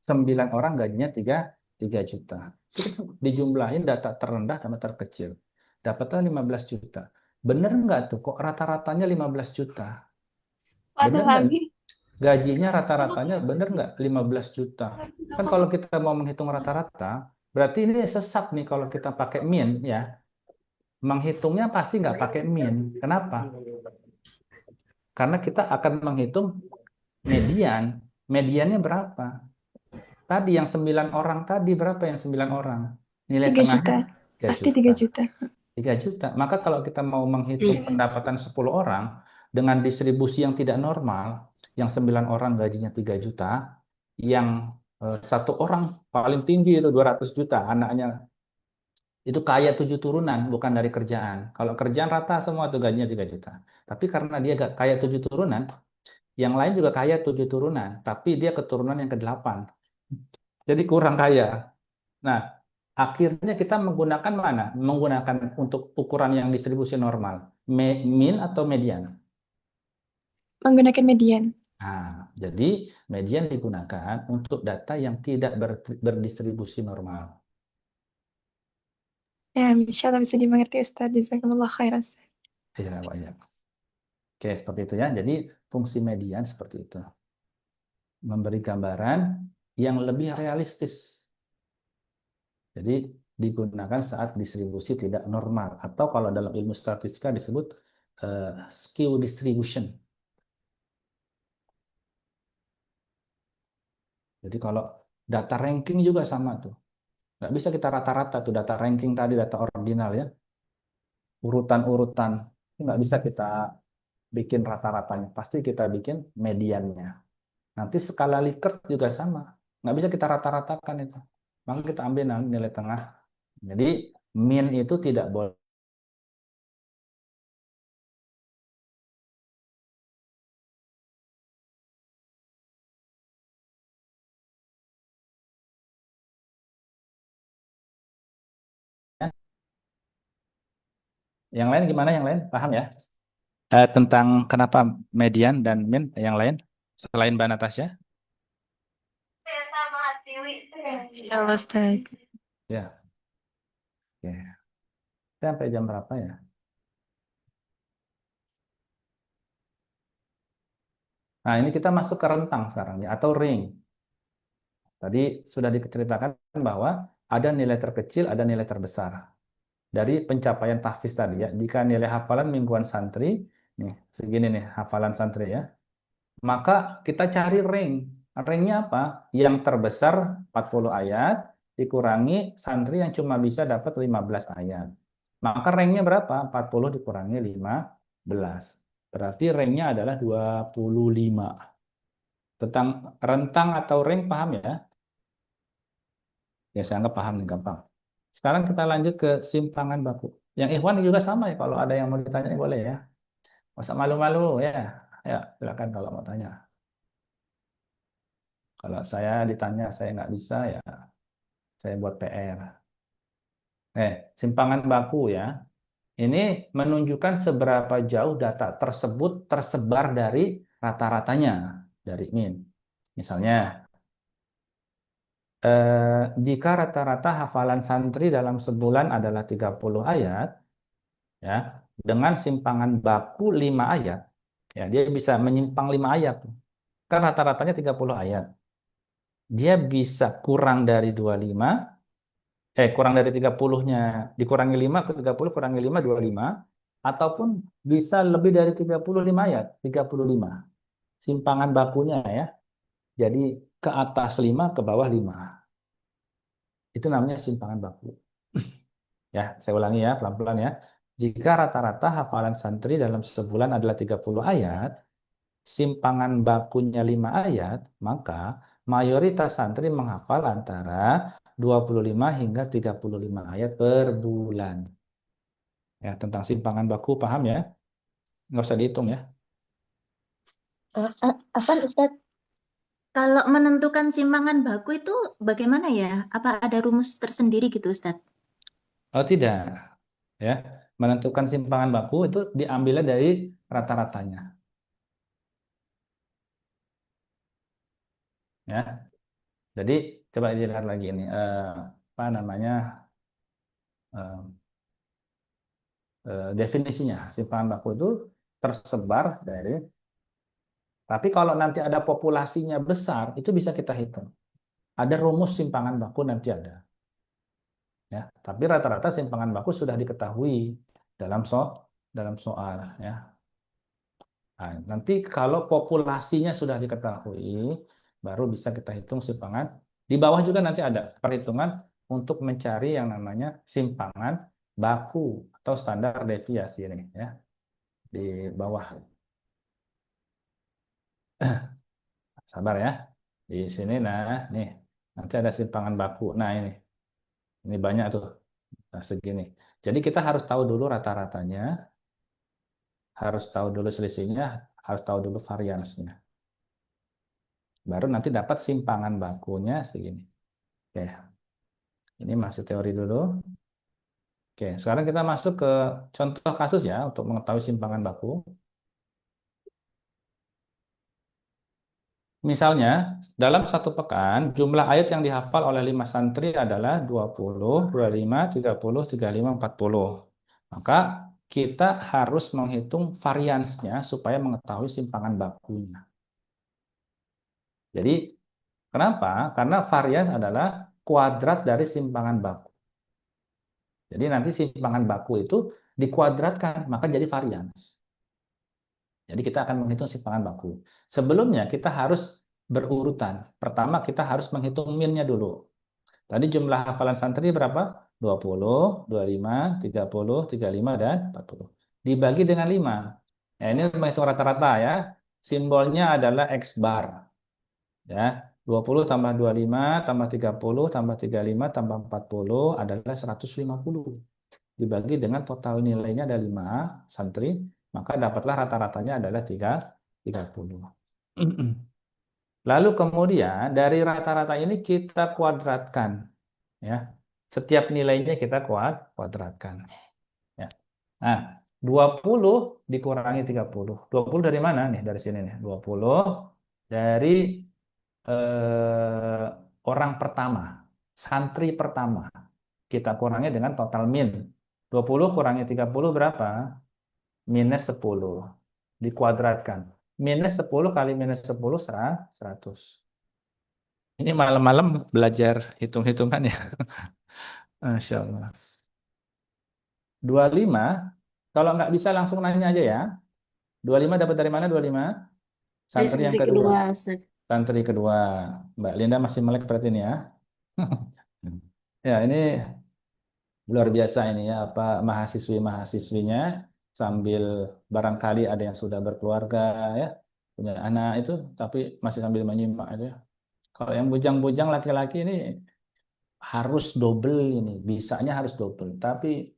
9 orang gajinya 3 juta. Itu dijumlahin data terendah sama terkecil. Dapatnya 15 juta. Bener nggak tuh kok rata-ratanya 15 juta? Bener nggak? Gajinya rata-ratanya bener nggak 15 juta? Kan kalau kita mau menghitung rata-rata, berarti ini sesat nih kalau kita pakai min ya. Menghitungnya pasti nggak pakai min. Kenapa? Karena kita akan menghitung median. Mediannya berapa? Tadi yang 9 orang tadi berapa yang 9 orang? Nilai 3 tengahnya juta. Pasti 3 juta. 3 juta. Maka kalau kita mau menghitung pendapatan 10 orang dengan distribusi yang tidak normal, yang 9 orang gajinya 3 juta, yang 1 orang paling tinggi itu 200 juta, anaknya itu kaya 7 turunan, bukan dari kerjaan. Kalau kerjaan rata semua tuh gajinya 3 juta. Tapi karena dia gak kaya 7 turunan, yang lain juga kaya 7 turunan, tapi dia keturunan yang ke-8. Jadi kurang kaya. Nah, akhirnya kita menggunakan mana? Menggunakan untuk ukuran yang distribusi normal. Min atau median? Menggunakan median. Nah, jadi median digunakan untuk data yang tidak berdistribusi normal. Ya, insya Allah bisa dimengerti Ustaz. Jazakumullah khairan. Ustaz. Iya, Pak, ya. Oke, seperti itu ya. Jadi fungsi median seperti itu. Memberi gambaran yang lebih realistis. Jadi digunakan saat distribusi tidak normal. Atau kalau dalam ilmu statistika disebut skew distribution. Jadi kalau data ranking juga sama tuh. Nggak bisa kita rata-rata tuh data ranking tadi, data ordinal ya. Urutan-urutan. Nggak bisa kita bikin rata-ratanya. Pasti kita bikin mediannya. Nanti skala Likert juga sama. Nggak bisa kita rata-ratakan itu. Maka kita ambil nilai tengah. Jadi mean itu tidak boleh. Yang lain gimana? Yang lain paham ya? Tentang kenapa median dan mean yang lain selain Mbak Natasha? Ya Allah, Ustaz. Ya. Oke. Sampai jam berapa ya? Nah, ini kita masuk ke rentang sekarang ya, atau range. Tadi sudah diceritakan bahwa ada nilai terkecil, ada nilai terbesar. Dari pencapaian tahfiz tadi ya, jika nilai hafalan mingguan santri, nih segini nih hafalan santri ya, maka kita cari range. Range-nya apa? Yang terbesar 40 ayat, dikurangi santri yang cuma bisa dapat 15 ayat. Maka range-nya berapa? 40 dikurangi 15. Berarti range-nya adalah 25. Tentang rentang atau range paham ya? Ya, saya anggap paham nih, gampang. Sekarang kita lanjut ke simpangan baku. Yang Ikhwan juga sama ya, kalau ada yang mau ditanya boleh ya. Masa malu-malu ya. Ya, silakan kalau mau tanya. Kalau saya ditanya saya nggak bisa ya, saya buat PR. Simpangan baku ya. Ini menunjukkan seberapa jauh data tersebut tersebar dari rata-ratanya, dari min. Misalnya, jika rata-rata hafalan santri dalam sebulan adalah 30 ayat, ya, dengan simpangan baku 5 ayat, ya, dia bisa menyimpang 5 ayat. Kan rata-ratanya 30 ayat. Dia bisa kurang dari 25, kurang dari 30-nya, dikurangi 5 ke 30, kurangi 5, 25, ataupun bisa lebih dari 35 ayat, 35. Simpangan bakunya ya. Jadi ke atas 5, ke bawah 5. Itu namanya simpangan baku. Ya, saya ulangi ya, pelan-pelan ya. Jika rata-rata hafalan santri dalam sebulan adalah 30 ayat, simpangan bakunya 5 ayat, maka mayoritas santri menghafal antara 25 hingga 35 ayat per bulan. Ya, tentang simpangan baku paham ya? Nggak usah dihitung ya. Apa Ustadz? Kalau menentukan simpangan baku itu bagaimana ya? Apa ada rumus tersendiri gitu Ustadz? Oh tidak. Ya, menentukan simpangan baku itu diambilnya dari rata-ratanya. Ya, jadi coba dilihat lagi ini. Apa namanya? eh, Definisinya simpangan baku itu tersebar dari, tapi kalau nanti ada populasinya besar itu bisa kita hitung, ada rumus simpangan baku nanti ada ya, tapi rata-rata simpangan baku sudah diketahui dalam dalam soal ya. Nah, nanti kalau populasinya sudah diketahui baru bisa kita hitung simpangan. Di bawah juga nanti ada perhitungan untuk mencari yang namanya simpangan baku atau standar deviasi ini ya, di bawah. Sabar ya. Di sini nah, nih nanti ada simpangan baku. Nah, ini banyak tuh. Nah, segini. Jadi kita harus tahu dulu rata-ratanya, harus tahu dulu selisihnya, harus tahu dulu variansnya. Baru nanti dapat simpangan bakunya segini. Oke. Ini masih teori dulu. Oke, sekarang kita masuk ke contoh kasus ya untuk mengetahui simpangan baku. Misalnya dalam satu pekan, jumlah ayat yang dihafal oleh 5 santri adalah 20, 25, 30, 35, 40. Maka kita harus menghitung variansnya supaya mengetahui simpangan bakunya. Jadi, kenapa? Karena varians adalah kuadrat dari simpangan baku. Jadi nanti simpangan baku itu dikuadratkan, maka jadi varians. Jadi kita akan menghitung simpangan baku. Sebelumnya kita harus berurutan. Pertama kita harus menghitung min-nya dulu. Tadi jumlah hafalan santri berapa? 20, 25, 30, 35, dan 40. Dibagi dengan 5. Nah, ini menghitung rata-rata ya. Simbolnya adalah X bar. Ya, 20 tambah 25 tambah 30 tambah 35 tambah 40 adalah 150. Dibagi dengan total nilainya ada 5 santri, maka dapatlah rata-ratanya adalah 30. Lalu kemudian dari rata-rata ini kita kuadratkan, ya. Setiap nilainya kita kuadratkan, ya. Nah, 20 dikurangi 30. 20 dari mana nih? Dari sini nih. 20 dari orang pertama, santri pertama. Kita kurangi dengan total min. 20 kurangi 30 berapa? Minus 10. Dikuadratkan. Minus 10 kali minus 10, 100. Ini malam-malam belajar hitung-hitungan ya. Masya Allah. 25, kalau nggak bisa langsung nanya aja ya. 25 dapat dari mana 25? Dari Santri yang santri kedua. kedua, Ustaz. Santri kedua. Mbak Linda masih melek berarti ini ya. Ya, ini luar biasa ini ya, apa mahasiswi-mahasiswinya sambil barangkali ada yang sudah berkeluarga ya, punya anak itu, tapi masih sambil menyimak itu ya. Kalau yang bujang-bujang laki-laki ini harus double ini, bisanya harus double. Tapi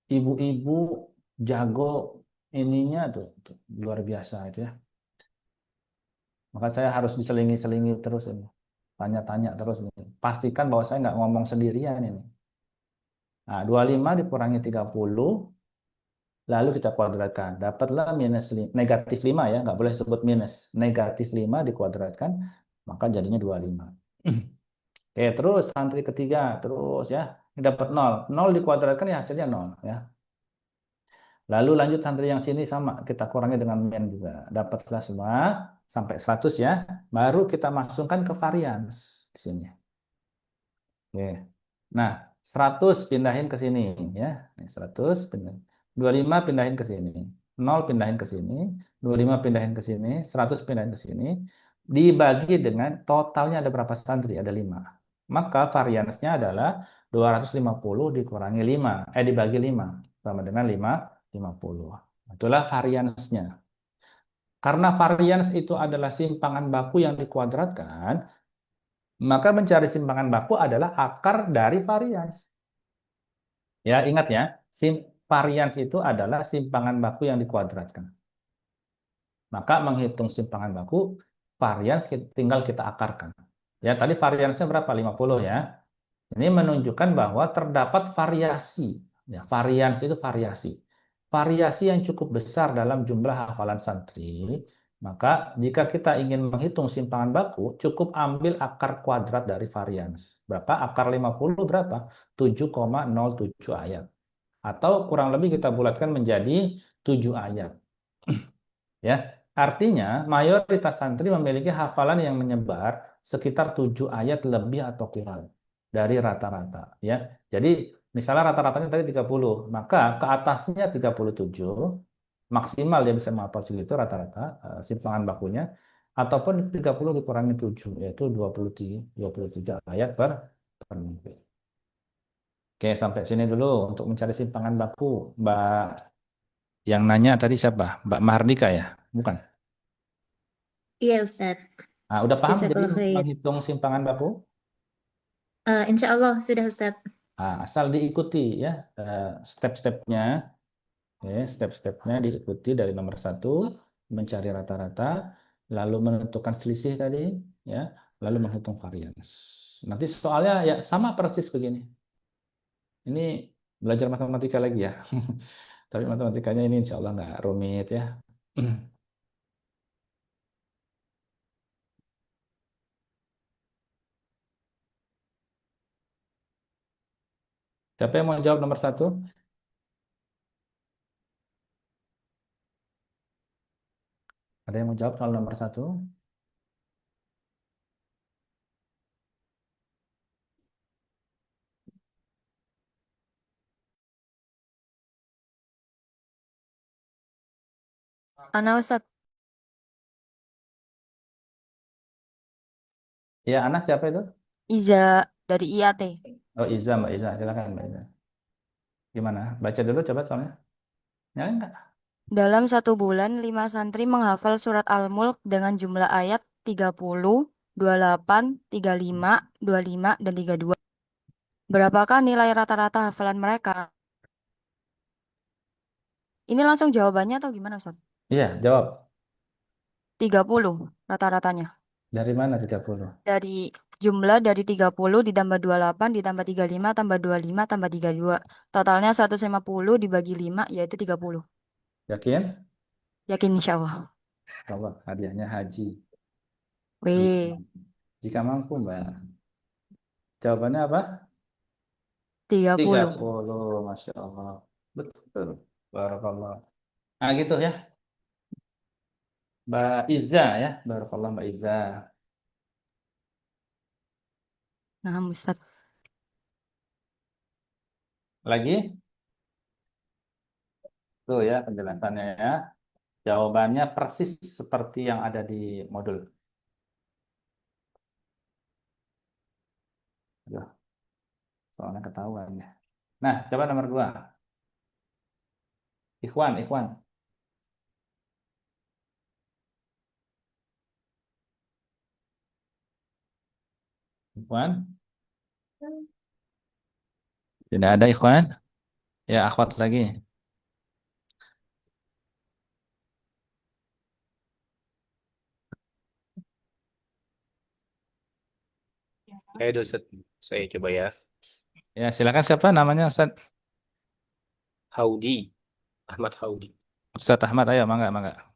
ibu-ibu jago ininya tuh luar biasa itu ya. Maka saya harus diselingi-selingi terus ini. Tanya-tanya terus ini. Pastikan bahwa saya nggak ngomong sendirian ini. Nah, 25 dikurangi 30, lalu kita kuadratkan. Dapatlah negatif 5 ya, nggak boleh sebut minus. Negatif 5 dikuadratkan, maka jadinya 25. Oke, terus santri ketiga, terus ya, dapat 0. 0 dikuadratkan ya hasilnya 0 ya. Lalu lanjut santri yang sini sama, kita kurangi dengan min juga. Dapatlah semua sampai 100 ya. Baru kita masukkan ke varians di sini. Oke. Nah, 100 pindahin ke sini ya. 100 pindahin. 25 pindahin ke sini. 0 pindahin ke sini. 25 pindahin ke sini. 100 pindahin ke sini. Dibagi dengan totalnya ada berapa santri? Ada 5. Maka variansnya adalah 250 dikurangi 5. Dibagi 5. Sama dengan 50. Itulah variansnya. Karena varians itu adalah simpangan baku yang dikuadratkan, maka mencari simpangan baku adalah akar dari varians. Ya, ingat ya, varians itu adalah simpangan baku yang dikuadratkan. Maka menghitung simpangan baku, varians tinggal kita akarkan. Ya, tadi variansnya berapa? 50 ya. Ini menunjukkan bahwa terdapat variasi. Ya, varians itu variasi. Variasi yang cukup besar dalam jumlah hafalan santri. Maka jika kita ingin menghitung simpangan baku, cukup ambil akar kuadrat dari varians. Berapa? Akar 50 berapa? 7,07 ayat. Atau kurang lebih kita bulatkan menjadi 7 ayat. Ya, artinya mayoritas santri memiliki hafalan yang menyebar sekitar 7 ayat lebih atau kurang dari rata-rata. Ya, jadi misalnya rata-ratanya tadi 30, maka ke atasnya 37, maksimal dia bisa menghafal segitu rata-rata simpangan bakunya, ataupun 30 dikurangi 7, yaitu 23 ayat per minggu. Oke, sampai sini dulu untuk mencari simpangan baku. Mbak yang nanya tadi siapa? Mbak Mahardika ya? Bukan? Iya, Ustadz. Nah, udah paham jadi Jazakallah khair. menghitung simpangan baku? Insya Allah sudah, Ustadz. Nah, asal diikuti ya step-stepnya. Step-stepnya diikuti dari nomor 1, mencari rata-rata, lalu menentukan selisih tadi, ya, lalu menghitung varians. Nanti soalnya ya sama persis begini. Ini belajar matematika lagi ya. Tapi matematikanya ini insya Allah nggak rumit ya. Siapa yang mau jawab nomor 1? Ada yang mau jawab soal nomor 1? Ana Ustadz, Ya, Anas siapa itu? Iza dari IAT. Oh, Iza, Mbak Iza. Silakan, Mbak Iza. Gimana? Baca dulu coba soalnya. Nyala nggak? Dalam 1 bulan, 5 santri menghafal surat Al-Mulk dengan jumlah ayat 30, 28, 35, 25, dan 32. Berapakah nilai rata-rata hafalan mereka? Ini langsung jawabannya atau gimana, Ustaz? Iya, jawab. 30 rata-ratanya. Dari mana 30? Dari jumlah dari 30 ditambah 28 ditambah 35 tambah 25 tambah 32. Totalnya 150 dibagi 5 yaitu 30. Yakin? Yakin insya Allah. Coba hadiahnya haji. Weh, Jika mampu, Mbak. Jawabannya apa? 30. 30. Masya Allah. Betul. Barakallah. Nah, gitu ya. Mbak Iza ya. Barakallah Mbak Iza. Nah, Ustaz. Lagi? Tuh ya penjelasannya ya. Jawabannya persis seperti yang ada di modul. Aduh, soalnya ketahuan ya. Nah, coba nomor 2. Ikhwan, Ikhwan. Ikhwan. Tidak ada Ikhwan? Ya, akhwat lagi. Saya Ustaz, saya coba ya. Ya, silakan siapa namanya Ustaz? Haudi, Ahmad Haudi. Ustaz Ahmad, ayo, mangga, mangga.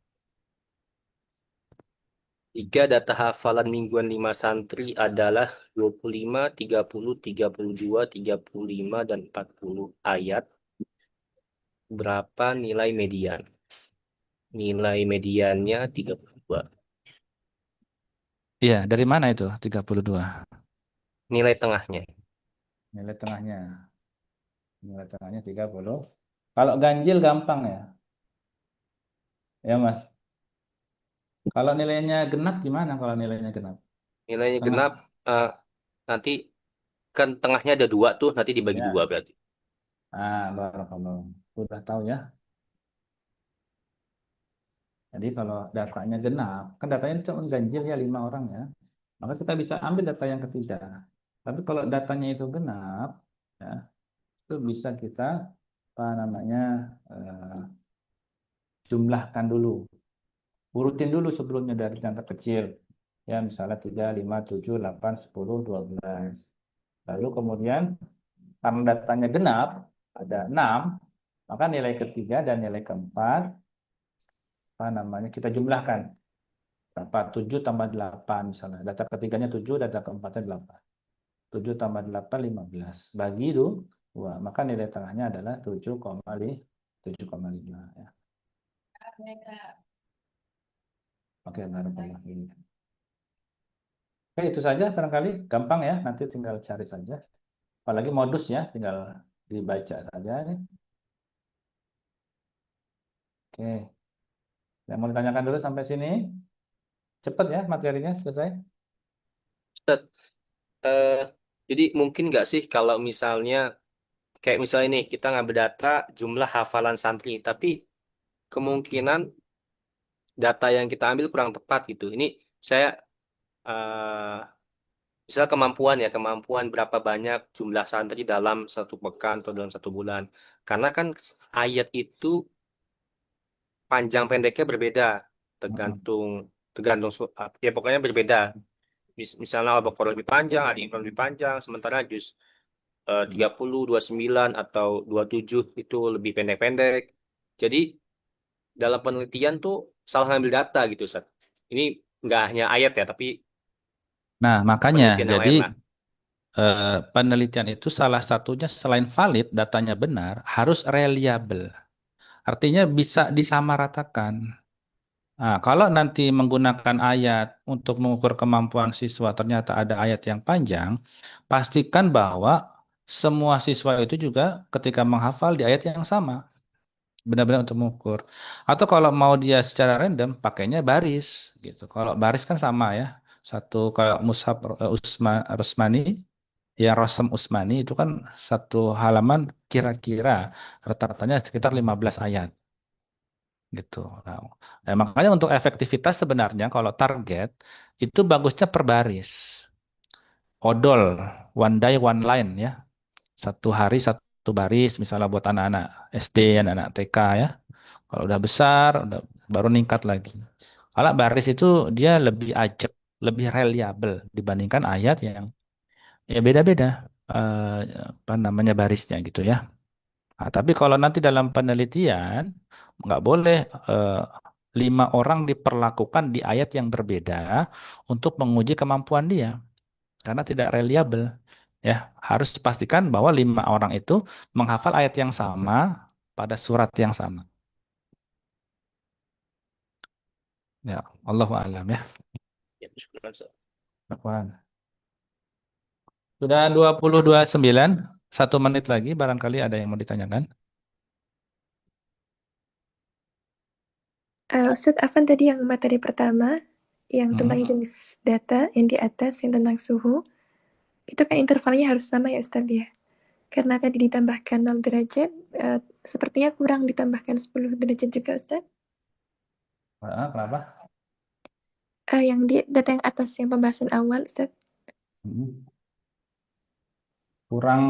3 data hafalan mingguan 5 santri adalah 25, 30, 32, 35, dan 40 ayat. Berapa nilai median? Nilai mediannya 32. Iya, dari mana itu 32? Nilai tengahnya. Nilai tengahnya. Nilai tengahnya 30. Kalau ganjil gampang ya. Ya, Mas. Kalau nilainya genap gimana kalau nilainya genap? Nilainya Tengah. genap, nanti kan tengahnya ada 2 tuh, nanti dibagi Ya. 2 berarti. Barakallah. Udah tahu ya. Jadi kalau datanya genap, kan datanya cuma ganjil ya 5 orang ya. Maka kita bisa ambil data yang ketiga. Tapi kalau datanya itu genap, ya, itu bisa kita apa namanya jumlahkan dulu, urutin dulu sebelumnya dari yang terkecil. Ya, misalnya 3, 5, 7, 8, 10, 12. Lalu kemudian karena datanya genap, ada 6, maka nilai ketiga dan nilai keempat apa namanya kita jumlahkan. Berapa? 7 tambah 8 misalnya. Data ketiganya 7, data keempatnya 8. 7 tambah 8, 15. Bagi itu 2. Maka nilai tengahnya adalah 7,5 ya. Oke, barakallah ini. Oke, itu saja barangkali gampang ya. Nanti tinggal cari saja. Apalagi modusnya tinggal dibaca saja nih. Oke. Yang mau ditanyakan dulu sampai sini. Cepat ya materinya selesai. Ustaz, jadi mungkin nggak sih kalau misalnya kayak misalnya nih kita ngambil data jumlah hafalan santri, tapi kemungkinan data yang kita ambil kurang tepat gitu. Ini saya misal kemampuan berapa banyak jumlah santri dalam 1 pekan atau dalam 1 bulan. Karena kan ayat itu panjang pendeknya berbeda, tergantung tergantung ya pokoknya berbeda. Misalnya Al-Baqarah lebih panjang, Ali Imran lebih panjang, sementara juz 30, 29 atau 27 itu lebih pendek-pendek. Jadi dalam penelitian tuh salah ngambil data gitu, Ustaz. Ini nggak hanya ayat ya, tapi Nah, makanya penelitian yang jadi lain lah. penelitian itu salah satunya selain valid, datanya benar, harus reliable. Artinya bisa disamaratakan. Nah, kalau nanti menggunakan ayat untuk mengukur kemampuan siswa, ternyata ada ayat yang panjang, pastikan bahwa semua siswa itu juga ketika menghafal di ayat yang sama, benar-benar untuk mengukur. Atau kalau mau dia secara random, pakainya baris, gitu. Kalau baris kan sama ya, satu kalau mushaf Rusmani, ya Rosem Usmani itu kan satu halaman kira-kira rata-ratanya sekitar 15 ayat gitu. Nah, makanya untuk efektivitas sebenarnya kalau target itu bagusnya per baris. Odol, one day one line ya. Satu hari satu baris misalnya buat anak-anak SD, anak-anak TK ya. Kalau udah besar, udah baru ningkat lagi. Kalau baris itu dia lebih ajak, lebih reliable dibandingkan ayat yang ya beda-beda apa namanya barisnya gitu ya. Nah, tapi kalau nanti dalam penelitian nggak boleh eh, 5 orang diperlakukan di ayat yang berbeda untuk menguji kemampuan dia karena tidak reliable. Ya, harus pastikan bahwa 5 orang itu menghafal ayat yang sama pada surat yang sama. Ya, Allahu a'lam ya. Ya, syukur, Ustaz. Afwan. Sudah 20:29, 1 menit lagi barangkali ada yang mau ditanyakan. Ustadz Afan tadi yang materi pertama, yang tentang Hmm. jenis data yang di atas, yang tentang suhu, itu kan intervalnya harus sama ya Ustadz ya. Karena tadi ditambahkan 0 derajat, sepertinya kurang ditambahkan 10 derajat juga Ustadz. Kenapa? Yang di data yang atas, yang pembahasan awal Ustadz. Hmm. Kurang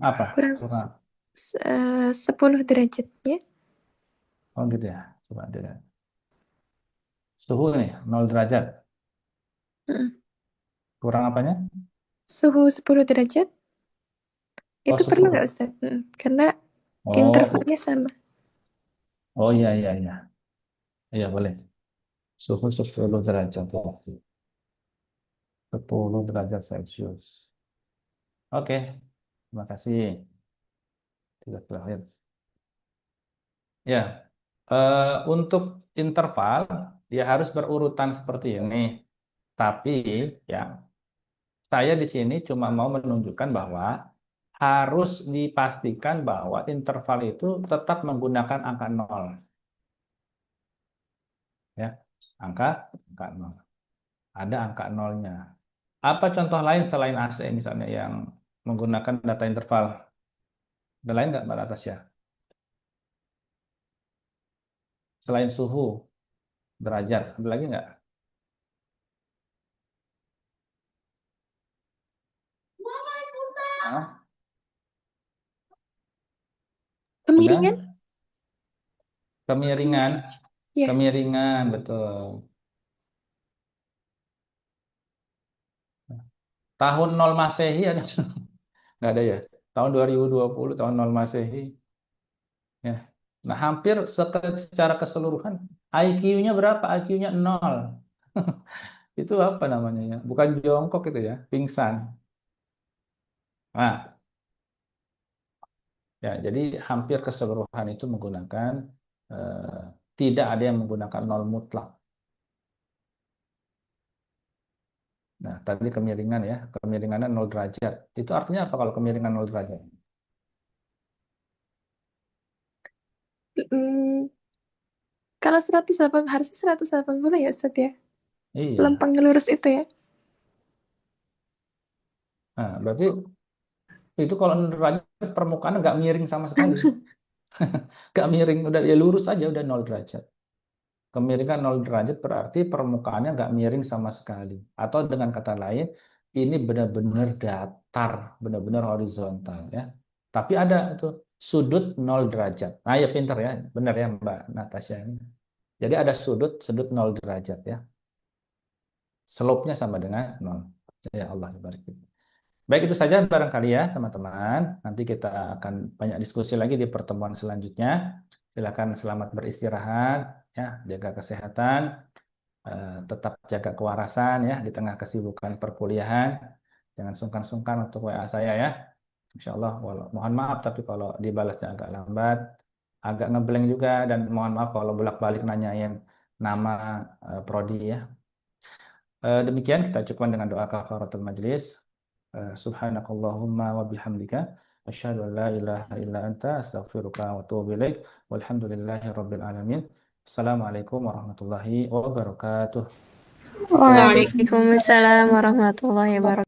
apa? Kurang Kurang. 10 derajatnya. Oh gitu ya. Coba dilihat. Suhu nih 0 derajat. Mm. Kurang apanya? Suhu 10 derajat, Oh, itu perlu 10. nggak Ustadz? Karena Oh, intervalnya sama. oh iya iya iya. Iya boleh. Suhu 10 derajat. 10 derajat Celcius. Oke, terima kasih. Sudah terakhir. Ya, untuk interval dia harus berurutan seperti ini. Tapi ya, saya di sini cuma mau menunjukkan bahwa harus dipastikan bahwa interval itu tetap menggunakan angka 0. Ya, angka 0. Ada angka 0-nya. Apa contoh lain selain AC misalnya yang menggunakan data interval? Ada lain nggak Mbak Natasha? Selain suhu, derajat, ada lagi nggak? Hah? Kemiringan? Udah? Kemiringan, Ya. kemiringan, betul. Tahun 0 Masehi ada? Nggak ada ya? Tahun 2020, tahun 0 Masehi. Ya. Nah, hampir secara keseluruhan, IQ-nya berapa? IQ-nya 0. Itu apa namanya ya? Bukan jongkok itu ya, pingsan. Nah, ya, jadi hampir keseluruhan itu menggunakan, eh, tidak ada yang menggunakan 0 mutlak. Nah, tadi kemiringan ya, kemiringannya 0 derajat. Itu artinya apa kalau kemiringan 0 derajat? Kalau 180, harusnya 180 ya Ustadz ya. Iya. Lempeng lurus itu ya. Nah, berarti itu kalau 0 derajat permukaan nggak miring sama sekali. Nggak miring, udah ya lurus aja udah 0 derajat. Kemiringan 0 derajat berarti permukaannya nggak miring sama sekali. Atau dengan kata lain, ini benar-benar datar, benar-benar horizontal ya. Tapi ada itu sudut 0 derajat. Nah ya pinter ya, benar ya Mbak Natasha ini. Jadi ada sudut 0 derajat ya. Slope-nya sama dengan 0. Ya Allah, barik. Baik itu saja barangkali ya teman-teman. Nanti kita akan banyak diskusi lagi di pertemuan selanjutnya. Silakan selamat beristirahat, ya, jaga kesehatan, tetap jaga kewarasan ya di tengah kesibukan perkuliahan. Jangan sungkan-sungkan untuk WA saya ya. Insya Allah, mohon maaf tapi kalau dibalasnya agak lambat, agak ngeblank juga, dan mohon maaf kalau bolak-balik nanyain nama prodi ya. Demikian kita cukupkan dengan doa kafaratul majlis. Subhanakallahumma wa bihamdika asyhadu an la ilaha illa anta astaghfiruka wa atubu ilaik. Walhamdulillahi rabbil alamin. Assalamualaikum warahmatullahi wabarakatuh. Waalaikumsalam warahmatullahi wabarakatuh.